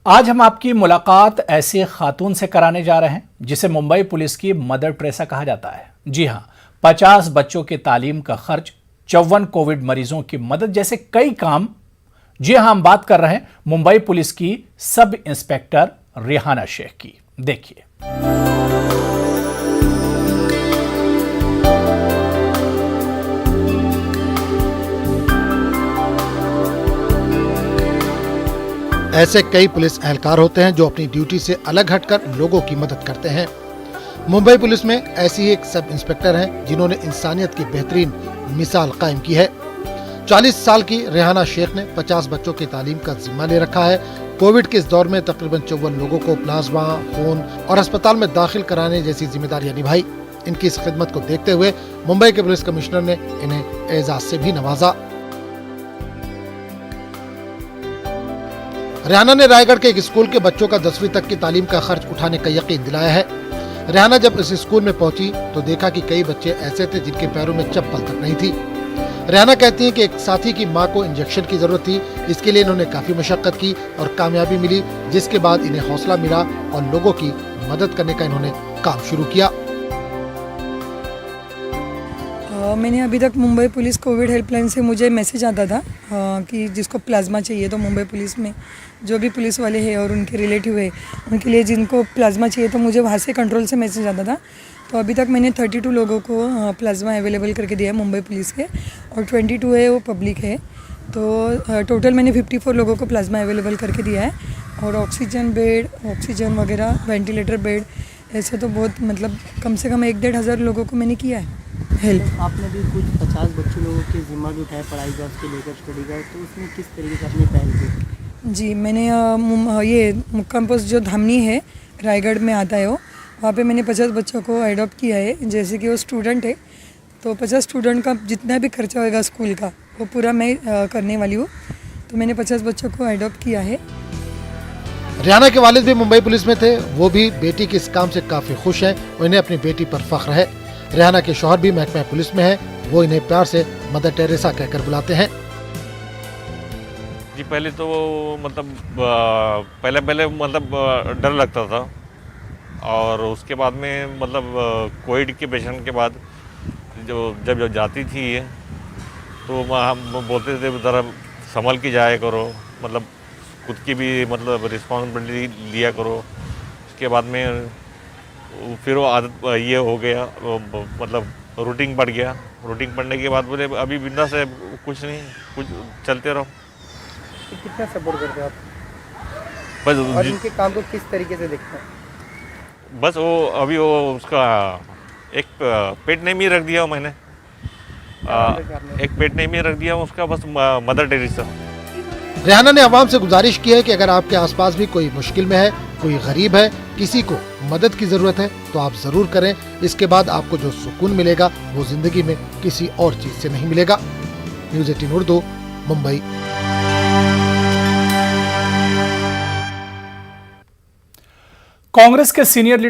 आज हम आपकी मुलाकात ऐसे खातून से कराने जा रहे हैं जिसे मुंबई पुलिस की मदर टेरेसा कहा जाता है। जी हां, 50 बच्चों की तालीम का खर्च, 54 कोविड मरीजों की मदद जैसे कई काम। जी हां, हम बात कर रहे हैं मुंबई पुलिस की सब इंस्पेक्टर रेहाना शेख की। देखिए। ऐसे कई पुलिस एहलकार होते हैं जो अपनी ड्यूटी से अलग हटकर लोगों की मदद करते हैं। मुंबई पुलिस में ऐसी ही एक सब इंस्पेक्टर हैं जिन्होंने इंसानियत की बेहतरीन मिसाल कायम की है। 40 साल की रेहाना शेख ने 50 बच्चों की तालीम का जिम्मा ले रखा है। कोविड के इस दौर में तकरीबन 54 लोगों को प्लाज्मा, खून और अस्पताल में दाखिल कराने जैसी जिम्मेदारियां निभाई। इनकी इस खिदमत को देखते हुए मुंबई के पुलिस कमिश्नर ने इन्हें एजाज से भी नवाजा। रेहाना ने रायगढ़ के एक स्कूल के बच्चों का 10वीं तक की तालीम का खर्च उठाने का यकीन दिलाया है। रेहाना जब इस स्कूल में पहुंची तो देखा कि कई बच्चे ऐसे थे जिनके पैरों में चप्पल तक नहीं थी। रेहाना कहती हैं कि एक साथी की मां को इंजेक्शन की जरूरत थी। इसके लिए इन्होंने काफी मशक्कत की और कामयाबी मिली, जिसके बाद इन्हें हौसला मिला और लोगों की मदद करने का इन्होंने काम शुरू किया। मैंने अभी तक मुंबई पुलिस कोविड हेल्पलाइन से मुझे मैसेज आता था कि जिसको प्लाज्मा चाहिए तो मुंबई पुलिस में जो भी पुलिस वाले हैं और उनके रिलेटिव है उनके लिए जिनको प्लाज्मा चाहिए तो मुझे वहाँ से कंट्रोल से मैसेज आता था। तो अभी तक मैंने 32 लोगों को प्लाज्मा अवेलेबल करके दिया है मुंबई पुलिस के, और 22 है वो पब्लिक है। तो टोटल मैंने 54 लोगों को प्लाज्मा अवेलेबल करके दिया है। और ऑक्सीजन बेड, ऑक्सीजन वगैरह, वेंटिलेटर बेड, ऐसे तो बहुत मतलब कम से कम 1-1.5 हज़ार लोगों को मैंने किया है हेल्प। तो आपने भी कुछ 50 बच्चों लोगों के जिम्मा भी उठाया पढ़ाई का, उसके लेकर स्टडी का, तो उसमें किस तरीके से अपनी पहल की? जी, मैंने ये मुक्काम पोस्ट जो धामनी है रायगढ़ में आता है वहाँ पे मैंने 50 बच्चों को एडॉप्ट किया है। जैसे कि वो स्टूडेंट है तो 50 स्टूडेंट का जितना भी खर्चा होगा स्कूल का वो पूरा मैं करने वाली हूँ। तो मैंने 50 बच्चों को एडॉप्ट किया है। रेहाना के वालिद भी मुंबई पुलिस में थे। वो भी बेटी के इस काम से काफी खुश हैं। उन्हें अपनी बेटी पर फख्र है। रेहाना के शौहर भी महकमा पुलिस में है। वो इन्हें प्यार से मदर टेरेसा कहकर बुलाते हैं। जी, पहले तो मतलब पहले मतलब डर लगता था, और उसके बाद में मतलब कोविड के पेशेंट के बाद जब जाती थी ये तो हम बोलते थे ज़रा संभल के जाया करो, मतलब खुद की भी मतलब रिस्पॉन्सिबिलिटी लिया करो। उसके बाद में फिर वो आदत ये हो गया, मतलब रूटीन बढ़ गया। रूटीन बढ़ने के बाद बोले अभी बिंदा से कुछ नहीं, कुछ चलते रहो। तो कितना सपोर्ट करते हो आप बस और इनके काम को किस तरीके से देखते हैं? बस वो अभी वो उसका एक पेट नेम ही रख दिया मैंने, एक पेट नेम ही रख दिया उसका, बस मदर टेरेसा। रेहाना ने आवाम से गुजारिश की है कि अगर आपके आसपास भी कोई मुश्किल में है, कोई गरीब है, किसी को मदद की जरूरत है तो आप जरूर करें। इसके बाद आपको जो सुकून मिलेगा वो जिंदगी में किसी और चीज से नहीं मिलेगा। न्यूज़ 18 उर्दू, मुंबई। कांग्रेस के सीनियर लीडर